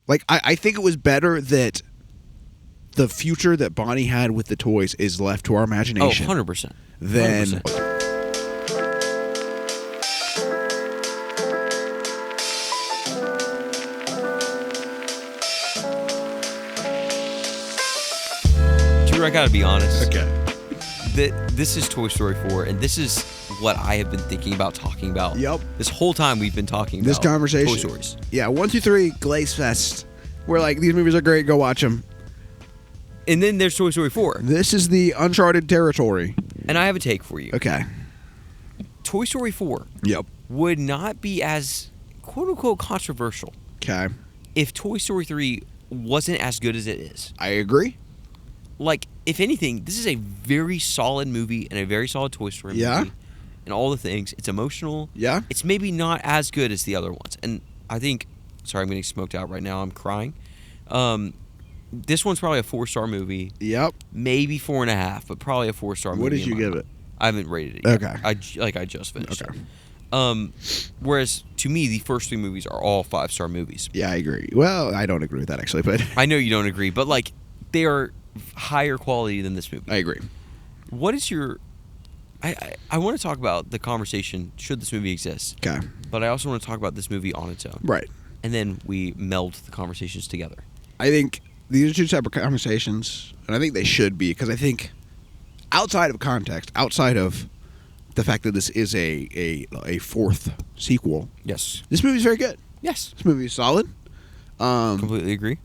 Like, I think it was better that the future that Bonnie had with the toys is left to our imagination. 100%. Then 100%. I gotta be honest. Okay. This is Toy Story 4, and this is what I have been thinking about talking about. Yep. This whole time we've been talking this about conversation. Toy Stories. Yeah, 1, 2, 3, Glaze Fest. We're like, these movies are great, go watch them. And then there's Toy Story 4. This is the uncharted territory. And I have a take for you. Okay. Toy Story 4 Yep. would not be as quote-unquote controversial Okay. if Toy Story 3 wasn't as good as it is. I agree. Like, if anything, this is a very solid movie and a very solid Toy Story movie. And all the things. It's emotional. Yeah. It's maybe not as good as the other ones. And I think... Sorry, I'm getting smoked out right now. I'm crying. This one's probably a 4-star movie. Yep. Maybe 4.5, but probably a 4-star movie. What did you give it? I haven't rated it yet. Okay. I just finished Okay. it. Whereas, to me, the first 3 movies are all 5-star movies. Yeah, I agree. Well, I don't agree with that, actually, but... I know you don't agree, but, like, they are higher quality than this movie. I agree. What is your... I want to talk about the conversation, should this movie exist. Okay. But I also want to talk about this movie on its own. Right. And then we meld the conversations together. I think these are 2 separate conversations, and I think they should be, because I think outside of context, outside of the fact that this is a 4th sequel, Yes. this movie's very good. Yes. This movie is solid. Completely agree.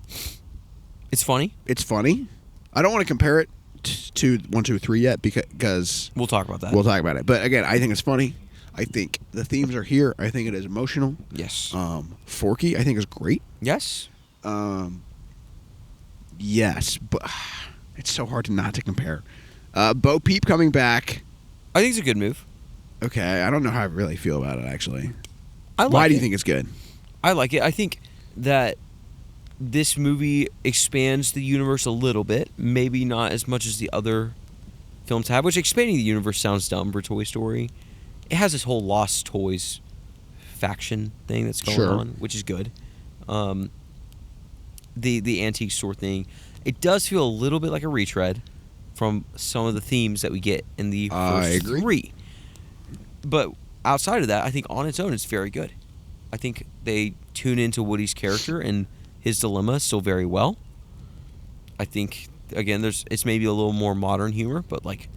It's funny. It's funny. I don't want to compare it to 1, 2, 3 yet, because We'll talk about that. we'll talk about it. But again, I think it's funny. I think the themes are here. I think it is emotional. Yes. Forky, I think, is great. Yes. Yes, but it's so hard not to compare. Bo Peep coming back. I think it's a good move. Okay, I don't know how I really feel about it, actually. I like Why do you it. think it's good? I like it. I think that this movie expands the universe a little bit. Maybe not as much as the other films have, which expanding the universe sounds dumb for Toy Story. It has this whole Lost Toys faction thing that's going on, which is good. The antique store thing. It does feel a little bit like a retread from some of the themes that we get in the first 3. But outside of that, I think on its own, it's very good. I think they tune into Woody's character and his dilemma still very well. I think, again, it's maybe a little more modern humor, but like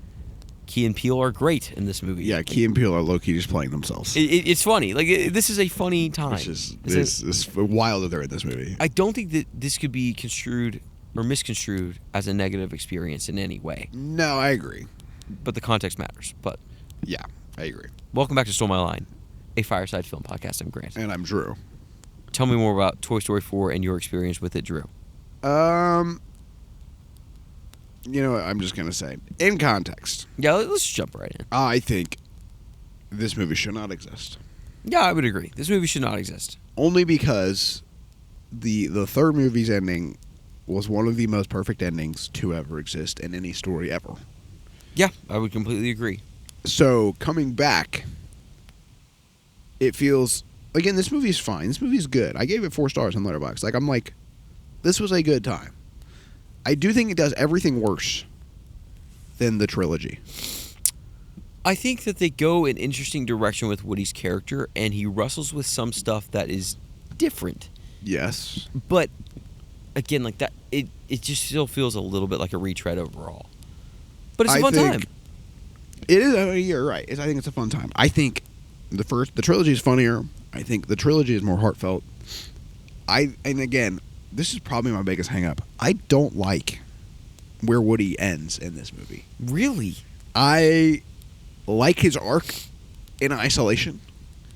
Key and Peele are great in this movie. Yeah, Key and Peele are low-key just playing themselves. It's funny. Like this is a funny time. It's wild that they're in this movie. I don't think that this could be construed or misconstrued as a negative experience in any way. No, I agree. But the context matters. But yeah, I agree. Welcome back to Stole My Line, a Fireside film podcast. I'm Grant. And I'm Drew. Tell me more about Toy Story 4 and your experience with it, Drew. You know what? I'm just going to say, in context. Yeah, let's jump right in. I think this movie should not exist. Yeah, I would agree. This movie should not exist. Only because the third movie's ending was one of the most perfect endings to ever exist in any story ever. Yeah, I would completely agree. So, coming back, it feels... Again, this movie's fine. This movie's good. I gave it 4 stars on Letterboxd. I'm like, this was a good time. I do think it does everything worse than the trilogy. I think that they go an interesting direction with Woody's character, and he wrestles with some stuff that is different. Yes. But, again, like that, it just still feels a little bit like a retread overall. But it's a fun time. It is. You're right. I think it's a fun time. I think the trilogy is funnier. I think the trilogy is more heartfelt. And again, this is probably my biggest hang-up. I don't like where Woody ends in this movie. Really? I like his arc in isolation.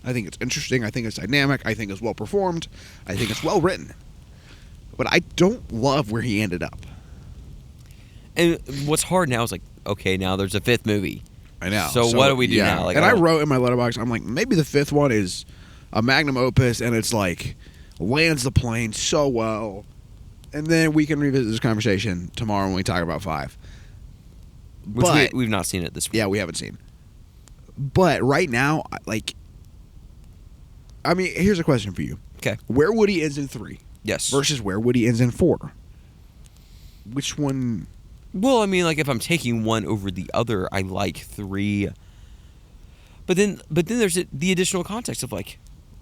I think it's interesting. I think it's dynamic. I think it's well performed. I think it's well written. But I don't love where he ended up. And what's hard now is like, okay, now there's a 5th movie. I know. So what do we do now? Like, and I wrote in my letterbox, I'm like, maybe the 5th one is a magnum opus, and it's like lands the plane so well. And then we can revisit this conversation tomorrow when we talk about 5. Which we've not seen it this week. Yeah, we haven't seen. But right now, here's a question for you. Okay. Where Woody ends in 3 Yes. Versus where Woody ends in 4. Which one? Well, I mean, like if I'm taking one over the other, I like 3. But then there's the additional context of like,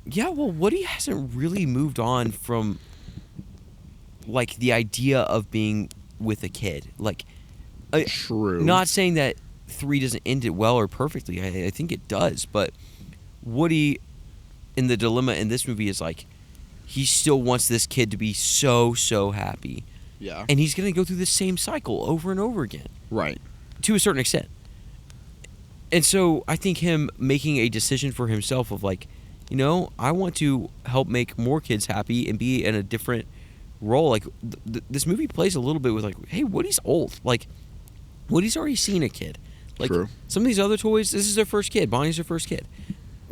yeah, well, Woody hasn't really moved on from like the idea of being with a kid. Like, True. Not saying that 3 doesn't end it well or perfectly. I think it does, but Woody, in the dilemma in this movie, is like he still wants this kid to be so happy. Yeah. And he's going to go through the same cycle over and over again. Right. To a certain extent. And so I think him making a decision for himself of like, I want to help make more kids happy and be in a different role. Like this movie plays a little bit with like, hey, Woody's old. Like Woody's already seen a kid. Like True. Some of these other toys, this is their first kid. Bonnie's their first kid.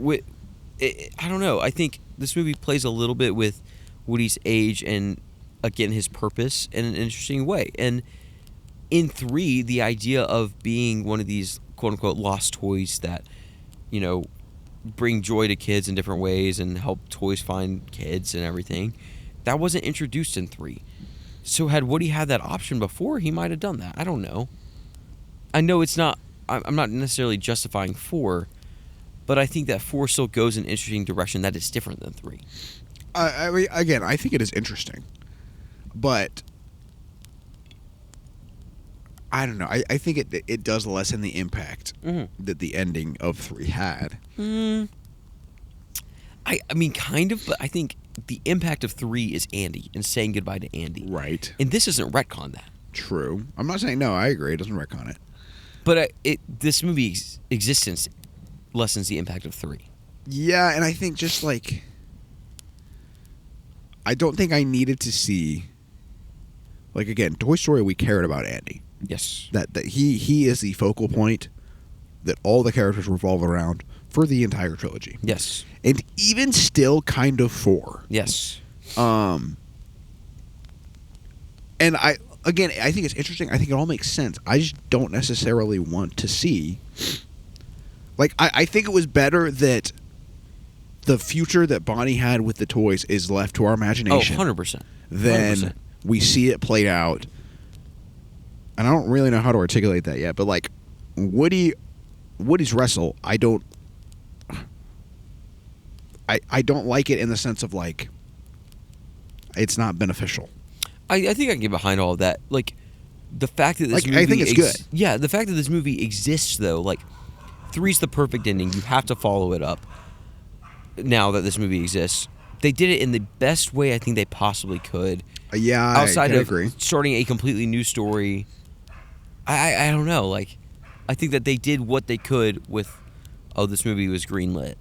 I don't know. I think this movie plays a little bit with Woody's age and again his purpose in an interesting way. And in 3, the idea of being one of these quote unquote lost toys that, bring joy to kids in different ways and help toys find kids and everything, that wasn't introduced in 3. So had Woody had that option before, he might have done that. I don't know. I know it's not, I'm not necessarily justifying 4, but I think that 4 still goes in an interesting direction that is different than 3. I mean, again, I think it is interesting, but I don't know. I think it does lessen the impact that the ending of 3 had. I mean, kind of, but I think the impact of 3 is Andy and saying goodbye to Andy. Right. And this doesn't retcon that. True. I'm not saying no. I agree. It doesn't retcon it. But this movie's existence lessens the impact of 3. Yeah, and I think just like I don't think I needed to see. Like again, Toy Story, we cared about Andy. Yes. That he is the focal point that all the characters revolve around for the entire trilogy. Yes. And even still kind of 4. Yes. And I think it's interesting. I think it all makes sense. I just don't necessarily want to see. Like, I think it was better that the future that Bonnie had with the toys is left to our imagination. Oh, 100%. Then we see it played out. And I don't really know how to articulate that yet, but like Woody's wrestle, I don't like it in the sense of like it's not beneficial. I think I can get behind all of that. Like the fact that this movie I think it's good. Yeah, the fact that this movie exists though, like 3's the perfect ending. You have to follow it up. Now that this movie exists, they did it in the best way I think they possibly could. Yeah, outside I of agree. Starting a completely new story. I don't know. Like, I think that they did what they could with. Oh, this movie was greenlit.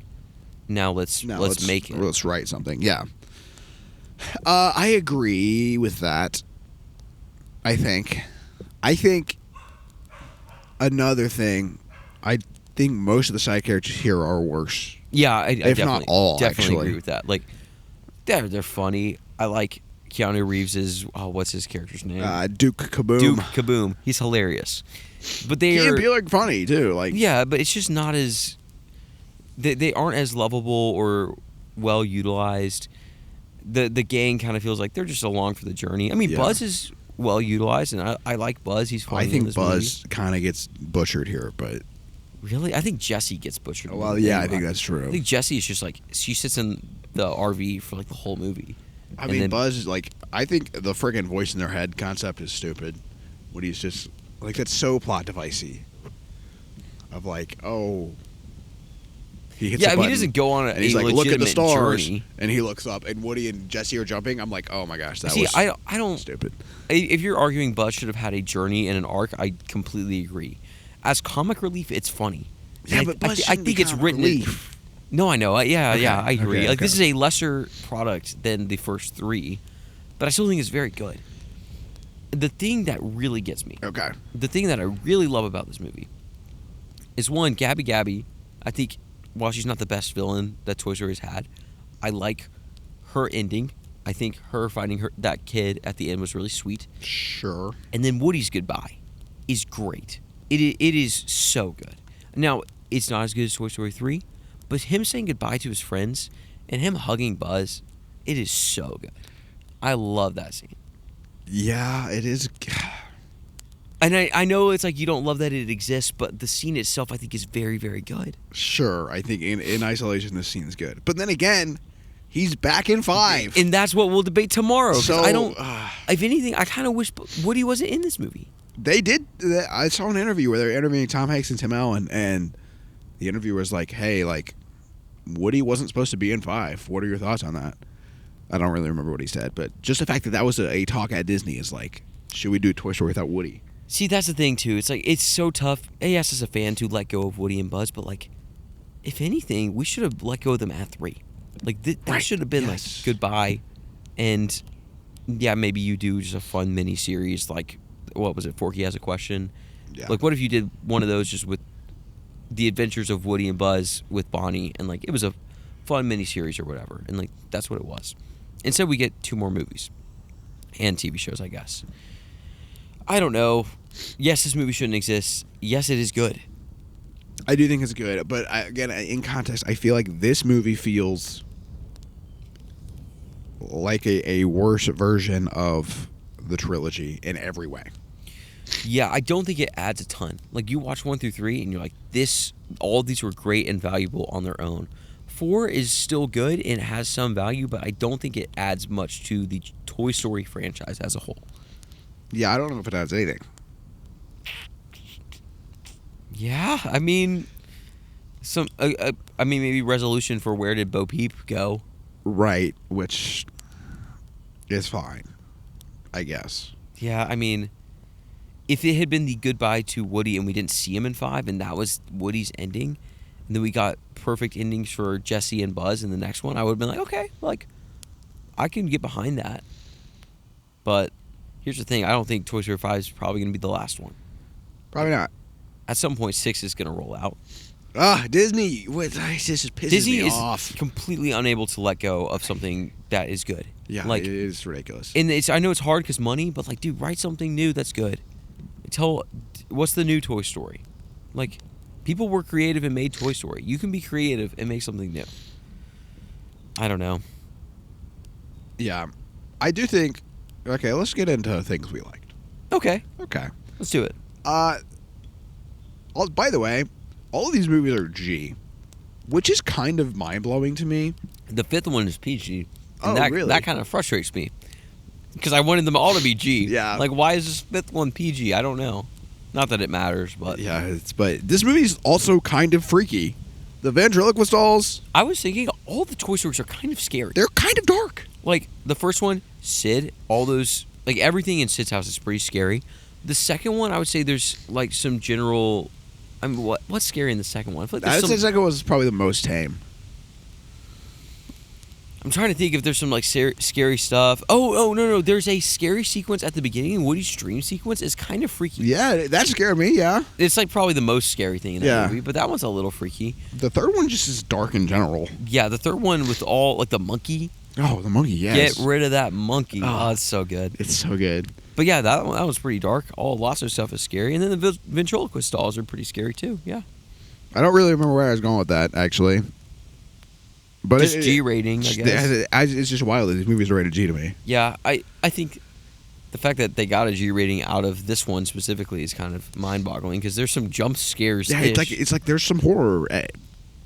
Now let's make it. Let's write something. Yeah. I agree with that. I think another thing. I think most of the side characters here are worse. Yeah, I if definitely, not all. definitely actually agree with that. Like, they're funny. I like Keanu Reeves's. what's his character's name? Duke Kaboom. Duke Kaboom. He's hilarious. But they He are can be like funny too. Like yeah, but it's just not as. They aren't as lovable or well utilized. The gang kind of feels like they're just along for the journey. I mean, Yeah. Buzz is well utilized, and I like Buzz. He's funny. I in think this Buzz kind of gets butchered here, but Really? I think Jessie gets butchered. well, yeah, I think that's true. I think Jessie is just like she sits in the RV for like the whole movie. I mean, Buzz is like, I think the friggin' voice in their head concept is stupid. When he's just like, that's so plot devicey. Of like, oh, he hits. Yeah, a I mean, button, he doesn't go on and he's like, look at the legitimate stars, journey. and he looks up, and Woody and Jessie are jumping. I'm like, oh my gosh, that See, was I don't. stupid. If you're arguing Buzz should have had a journey and an arc, I completely agree. As comic relief, it's funny. Yeah, And but Buzz I shouldn't be think it's comic write relief. No, I know. Yeah, Okay, I agree. okay, Like this is okay. a lesser product than the first 3, but I still think it's very good. The thing that really gets me, Okay. the thing that I really love about this movie, is one, Gabby. I think while she's not the best villain that Toy Story has had, I like her ending. I think her finding that kid at the end was really sweet. Sure. And then Woody's goodbye is great. It is so good. Now, it's not as good as Toy Story 3, but him saying goodbye to his friends and him hugging Buzz, it is so good. I love that scene. Yeah, it is. And I know it's like you don't love that it exists, but the scene itself I think is very, very good. Sure, I think in isolation this scene is good. But then again, he's back in 5. And that's what we'll debate tomorrow. So I don't. If anything, I kind of wish Woody wasn't in this movie. They did. I saw an interview where they were interviewing Tom Hanks and Tim Allen, and the interviewer was like, "Hey, like, Woody wasn't supposed to be in 5. What are your thoughts on that?" I don't really remember what he said, but just the fact that was a talk at Disney is like, should we do Toy Story without Woody? See, that's the thing too. It's like it's so tough. Yes, as a fan, to let go of Woody and Buzz, but like, if anything, we should have let go of them at 3. Like that should have been like goodbye, and yeah, maybe you do just a fun mini series like what was it? Forky Has a Question. Yeah. Like, what if you did one of those just with the adventures of Woody and Buzz with Bonnie, and like it was a fun mini series or whatever, and like that's what it was. Instead, we get 2 more movies and TV shows, I guess. I don't know. Yes, this movie shouldn't exist. Yes, it is good. I do think it's good, but again, in context, I feel like this movie feels like a worse version of the trilogy in every way. Yeah, I don't think it adds a ton. Like, you watch 1 through 3, and you're like, all of these were great and valuable on their own. 4 is still good and has some value, but I don't think it adds much to the Toy Story franchise as a whole. Yeah, I don't know if it adds anything. Yeah, I mean, maybe resolution for where did Bo Peep go? Right, which is fine, I guess. Yeah, I mean, if it had been the goodbye to Woody and we didn't see him in 5 and that was Woody's ending, and then we got perfect endings for Jesse and Buzz in the next one, I would have been like, okay, like, I can get behind that. But here's the thing, I don't think Toy Story 5 is probably going to be the last one. Probably not. At some point, 6 is going to roll out. Disney. This just pisses Disney me is off. Completely unable to let go of something that is good. Yeah, like, it is ridiculous. And I know it's hard because money, but like, dude, write something new that's good. What's the new Toy Story? Like, people were creative and made Toy Story. You can be creative and make something new. I don't know. Yeah, I do think. Okay, let's get into things we liked. Okay, let's do it. By the way, all of these movies are G, which is kind of mind-blowing to me. The 5th one is PG. And really? That kind of frustrates me. Because I wanted them all to be G. Yeah. Like, why is this 5th one PG? I don't know. Not that it matters, but... Yeah, but this movie's also kind of freaky. The ventriloquist dolls... I was thinking all the Toy Stories are kind of scary. They're kind of dark. Like, the first one, Sid, all those... Like, everything in Sid's house is pretty scary. The second one, I would say there's, like, some general... I mean, what's scary in the second one? I feel like I would say the second one was probably the most tame. I'm trying to think if there's some, like, scary stuff. Oh, no. There's a scary sequence at the beginning. Woody's dream sequence is kind of freaky. Yeah, that scared me, yeah. It's, like, probably the most scary thing in that movie, but that one's a little freaky. The third one just is dark in general. Yeah, the third one with all, like, the monkey. Oh, the monkey, yes. Get rid of that monkey. Oh, it's so good. It's so good. But yeah, that was pretty dark. Lots of stuff is scary. And then the ventriloquist dolls are pretty scary, too. Yeah. I don't really remember where I was going with that, actually. But just G rating, I guess. It's just wild that these movies are rated G to me. Yeah, I think the fact that they got a G rating out of this one specifically is kind of mind-boggling because there's some jump scares. Yeah, it's like there's some horror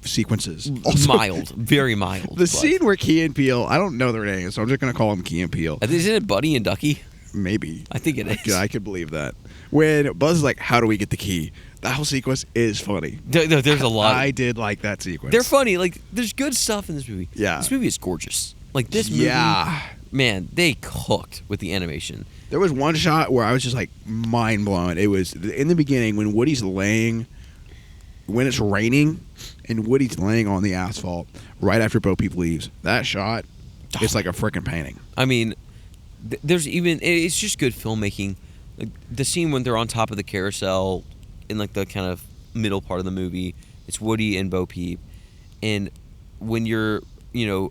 sequences. Also, mild, very mild. The scene where Key and Peele, I don't know their names, so I'm just going to call them Key and Peele. Isn't it Buddy and Ducky? Maybe. I think it is. I could believe that. When Buzz is like, how do we get the key? That whole sequence is funny. There's a lot. I did like that sequence. They're funny. Like, there's good stuff in this movie. Yeah. This movie is gorgeous. Like, this movie, man, they cooked with the animation. There was one shot where I was just like mind blown. It was in the beginning when Woody's when it's raining and Woody's laying on the asphalt right after Bo Peep leaves. That shot, it's like a freaking painting. I mean, it's just good filmmaking. Like, the scene when they're on top of the carousel in like the kind of middle part of the movie, it's Woody and Bo Peep. And when you're,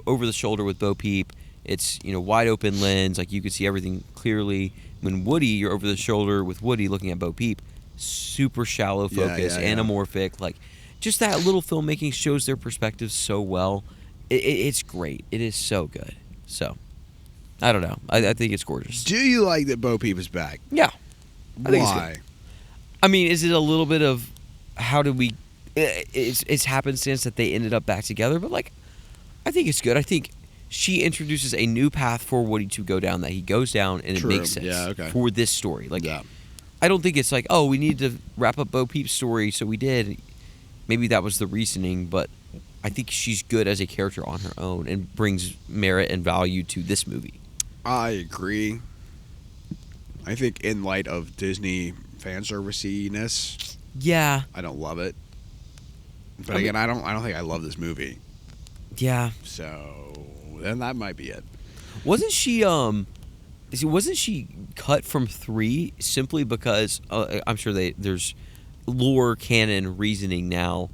over the shoulder with Bo Peep, it's, wide open lens, like you can see everything clearly. When Woody, you're over the shoulder with Woody looking at Bo Peep, super shallow focus, anamorphic, like just that little filmmaking shows their perspective so well. It's great. It is so good. So I don't know. I think it's gorgeous. Do you like that Bo Peep is back? Yeah. I think Why? it's good. I mean, is it a little bit of how did we? It's happenstance that they ended up back together, but like, I think it's good. I think she introduces a new path for Woody to go down that he goes down, and True. it makes sense for this story. Like, Yeah. I don't think it's like, oh, we need to wrap up Bo Peep's story, so we did. Maybe that was the reasoning, but I think she's good as a character on her own and brings merit and value to this movie. I agree. I think in light of Disney fan service-ness, Yeah. I don't love it. But again, I don't think I love this movie. Yeah. So then that might be it. Wasn't she cut from 3 simply because I'm sure there's lore canon reasoning now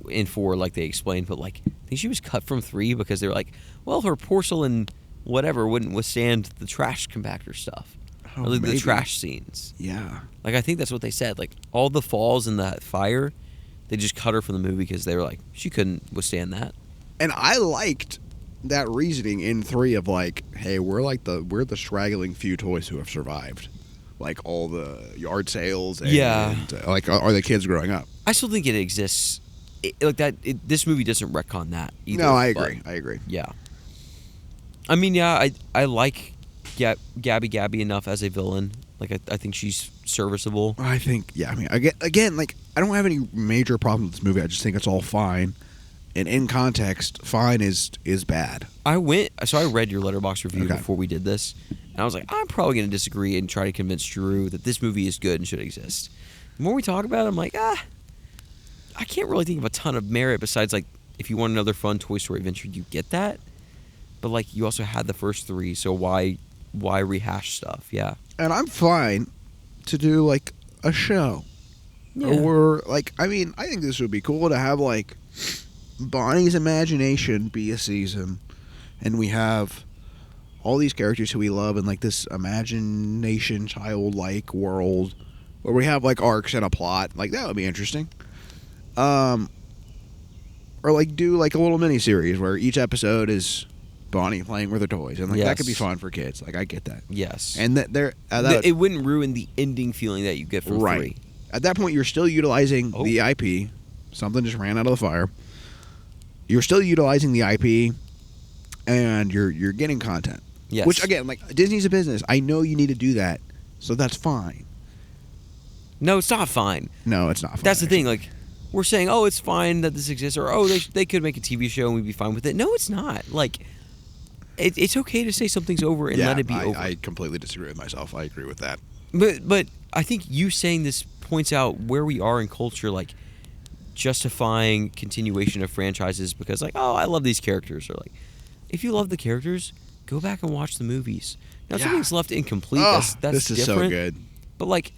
in 4 like they explained, but like I think she was cut from 3 because they're like, well, her porcelain whatever wouldn't withstand the trash compactor stuff. Oh, or the maybe. trash scenes. Yeah. Like I think that's what they said. Like all the falls in the fire, they just cut her from the movie because they were like, she couldn't withstand that. And I liked that reasoning in 3 of like, hey, we're the straggling few toys who have survived, like all the yard sales. And, like, are the kids growing up? I still think it exists. This movie doesn't retcon that either. No, I agree. Yeah. I mean, yeah, I like Gabby enough as a villain. Like, I think she's serviceable. I think, yeah. I mean, again, like, I don't have any major problems with this movie. I just think it's all fine. And in context, fine is bad. I read your Letterboxd review Okay. before we did this, and I was like, I'm probably going to disagree and try to convince Drew that this movie is good and should exist. The more we talk about it, I'm like, I can't really think of a ton of merit besides, like, if you want another fun Toy Story adventure, you get that. But, like, you also had the first 3, so why rehash stuff? Yeah. And I'm fine to do, like, a show. Yeah. Or, like, I mean, I think this would be cool to have, like, Bonnie's Imagination be a season, and we have all these characters who we love in like this imagination childlike world where we have like arcs and a plot. Like that would be interesting. Or like do like a little mini series where each episode is Bonnie playing with her toys, and like that could be fun for kids. Like I get that. Yes. And it wouldn't ruin the ending feeling that you get from 3. At that point, you're still utilizing the IP. Something just ran out of the fire. You're still utilizing the IP, and you're getting content. Yes. Which again, like Disney's a business. I know you need to do that, so that's fine. No, it's not fine. No, it's not fine. That's the thing. Like, we're saying, oh, it's fine that this exists, or oh, they could make a TV show and we'd be fine with it. No, it's not. Like, it's okay to say something's over and let it be over. I completely disagree with myself. I agree with that. But I think you saying this points out where we are in culture, like justifying continuation of franchises because, like, oh, I love these characters, or like, if you love the characters, go back and watch the movies. Now, something's left incomplete. That's this is different. so good. But like,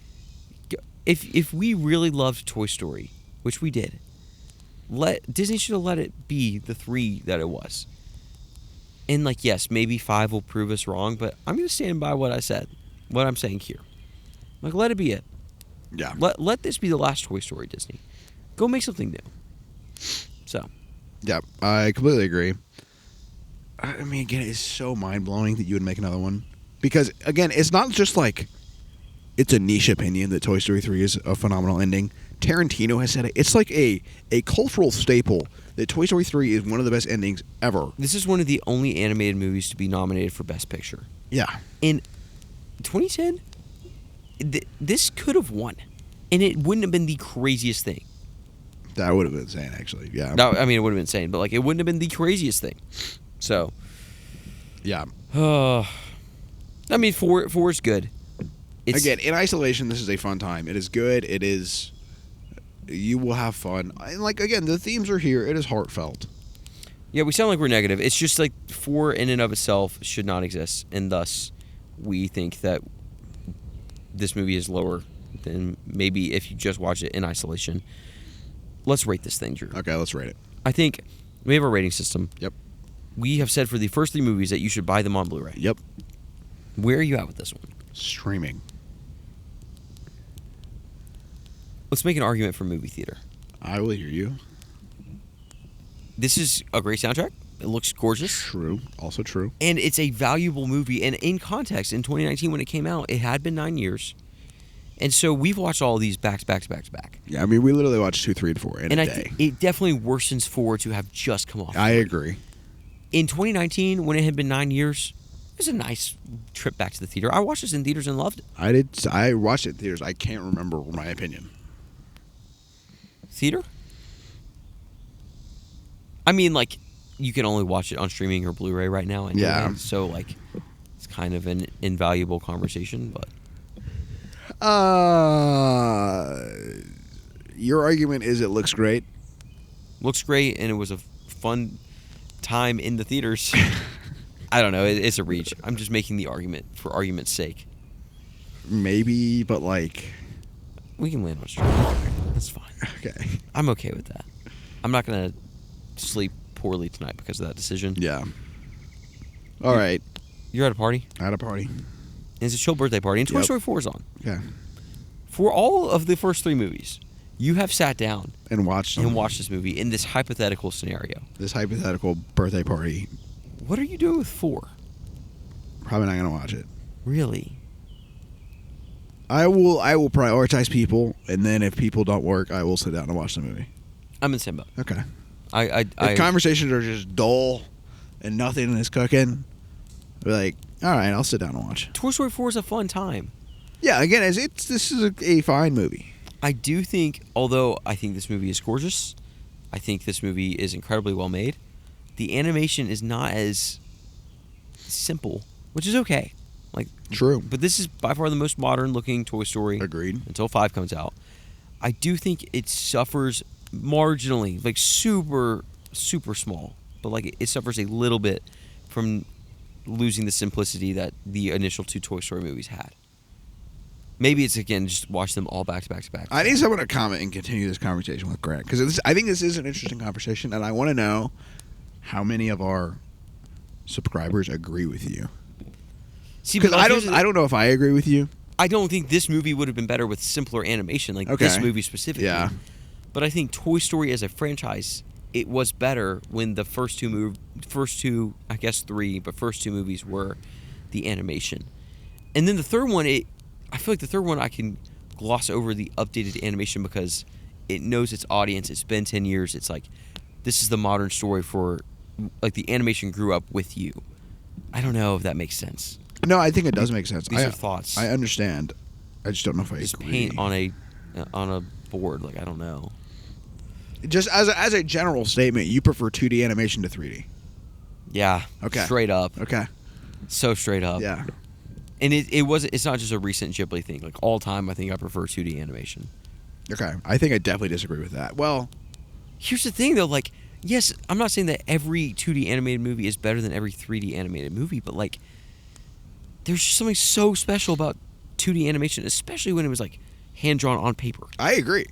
if we really loved Toy Story, which we did, Disney should have let it be the 3 that it was. And like, yes, maybe 5 will prove us wrong, but I'm going to stand by what I said, what I'm saying here. Like, let it be it. Yeah. Let this be the last Toy Story, Disney. Go make something new. So. Yeah, I completely agree. I mean, again, it's so mind-blowing that you would make another one. Because, again, it's not just like it's a niche opinion that Toy Story 3 is a phenomenal ending. Tarantino has said it. It's like a cultural staple that Toy Story 3 is one of the best endings ever. This is one of the only animated movies to be nominated for Best Picture. Yeah. In 2010, this could have won. And it wouldn't have been the craziest thing. That would have been insane, actually. Yeah. No, I mean, it would have been insane, but like, it wouldn't have been the craziest thing. So. Yeah. I mean, 4 is good. Again, in isolation, this is a fun time. It is good. It is. You will have fun. And like, again, the themes are here. It is heartfelt. Yeah, we sound like we're negative. It's just like 4 in and of itself should not exist, and thus we think that this movie is lower than maybe if you just watch it in isolation. Let's rate this thing, Drew. Okay, let's rate it. I think we have a rating system. Yep. We have said for the first 3 movies that you should buy them on Blu-ray. Yep. Where are you at with this one? Streaming. Let's make an argument for movie theater. I will hear you. This is a great soundtrack. It looks gorgeous. True. Also true. And it's a valuable movie. And in context, in 2019 when it came out, it had been 9 years. And so we've watched all of these back to back. Yeah, I mean, we literally watched 2, 3, and 4 in a day. It definitely worsens 4 to have just come off. I agree. In 2019, when it had been 9 years, it was a nice trip back to the theater. I watched this in theaters and loved it. I did. I watched it in theaters. I can't remember my opinion. Theater? I mean, like, you can only watch it on streaming or Blu-ray right now. Anyway, yeah. So, like, it's kind of an invaluable conversation, but... Your argument is it looks great. Looks great, and it was a fun time in the theaters. I don't know. It's a reach. I'm just making the argument for argument's sake. Maybe, but like... We can land on streaming. That's fine. Okay. I'm okay with that. I'm not going to sleep poorly tonight because of that decision. Yeah. All right. You're at a party? At a party. And it's a chill birthday party, and Toy Story 4 is on. Yeah. For all of the first 3 movies, you have sat down and watched this movie in this hypothetical scenario. This hypothetical birthday party. What are you doing with 4? Probably not going to watch it. Really? I will prioritize people, and then if people don't work, I will sit down and watch the movie. I'm in the same boat. Okay. If conversations are just dull and nothing is cooking, we're like, all right, I'll sit down and watch. Toy Story 4 is a fun time. Yeah, again, this is a fine movie. I do think, although I think this movie is gorgeous, I think this movie is incredibly well made. The animation is not as simple, which is okay. Like, true. But this is by far the most modern looking Toy Story. Agreed. Until 5 comes out. I do think it suffers marginally, like super, super small, but like it suffers a little bit from losing the simplicity that the initial 2 Toy Story movies had. Maybe it's, again, just watch them all back to back to back. I need someone to comment and continue this conversation with Grant, because I think this is an interesting conversation, and I want to know how many of our subscribers agree with you. Because I don't know if I agree with you. I don't think this movie would have been better with simpler animation, like this movie specifically. Yeah. But I think Toy Story as a franchise, it was better when the first two, I guess 3, but first 2 movies were the animation. And then the third one, I feel like the third one I can gloss over the updated animation because it knows its audience. It's been 10 years. It's like, this is the modern story for, like, the animation grew up with you. I don't know if that makes sense. No, I think it does make sense. These are thoughts. I understand. I just don't know if I just agree. Paint on a board. Like, I don't know. Just as a general statement, you prefer 2D animation to 3D. Yeah. Okay. Straight up. Okay. So straight up. Yeah. And it's not just a recent Ghibli thing. Like, all time, I think I prefer 2D animation. Okay. I think I definitely disagree with that. Well, here's the thing, though. Like, yes, I'm not saying that every 2D animated movie is better than every 3D animated movie, but, like, there's just something so special about 2D animation, especially when it was, like, hand-drawn on paper. I agree.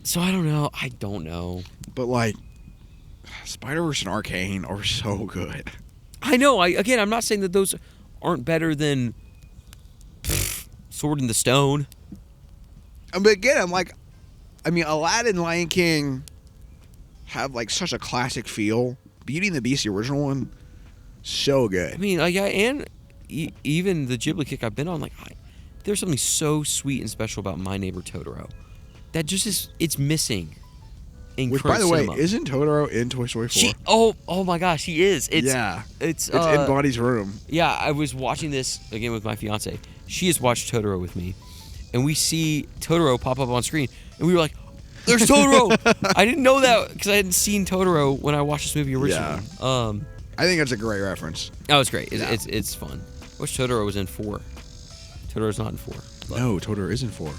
So I don't know. But, like, Spider-Verse and Arcane are so good. I know. I'm not saying that those aren't better than Sword in the Stone. But again, I'm like, I mean, Aladdin, Lion King have, like, such a classic feel. Beauty and the Beast, the original one, so good. I mean, and even the Ghibli kick I've been on, like, there's something so sweet and special about My Neighbor Totoro that just it's missing in Which, current by the cinema. way, isn't Totoro in Toy Story 4? Oh my gosh, he is. It's in Bonnie's room. Yeah, I was watching this again with my fiance. She has watched Totoro with me, and we see Totoro pop up on screen, and we were like, "There's Totoro!" I didn't know that because I hadn't seen Totoro when I watched this movie originally. Yeah. I think that's a great reference. Oh, it's great. It's fun. I wish Totoro was in 4. Totoro's not in 4. No, Totoro isn't 4.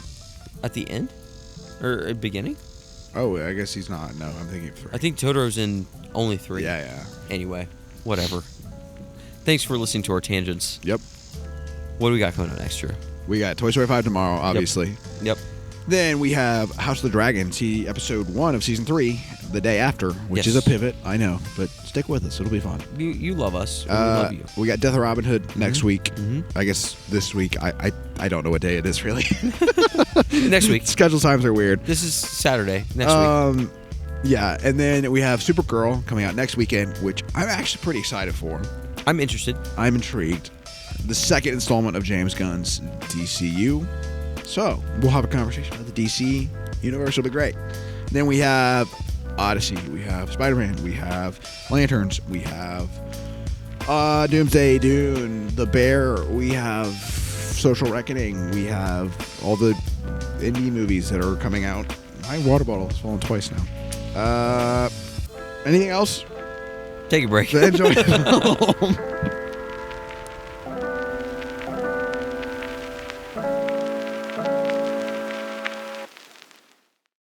At the end? Or at beginning? Oh, I guess he's not. No, I'm thinking of 3. I think Totoro's in only 3. Yeah. Anyway, whatever. Thanks for listening to our tangents. Yep. What do we got coming up next year? We got Toy Story 5 tomorrow, obviously. Yep. Then we have House of the Dragon, episode 1 of season 3, the day after, which is a pivot, I know, but stick with us. It'll be fun. You love us. We love you. We got Death of Robin Hood next week. Mm-hmm. I guess this week, I don't know what day it is, really. Next week. Schedule times are weird. This is Saturday. Next week. Yeah, and then we have Supergirl coming out next weekend, which I'm actually pretty excited for. I'm interested. I'm intrigued. The second installment of James Gunn's DCU. So, we'll have a conversation about the DC universe. It'll be great. And then we have Odyssey. We have Spider-Man. We have Lanterns. We have Doomsday, Dune, The Bear. We have Social Reckoning. We have all the indie movies that are coming out. My water bottle has fallen twice now. Anything else? Take a break. Enjoy the film.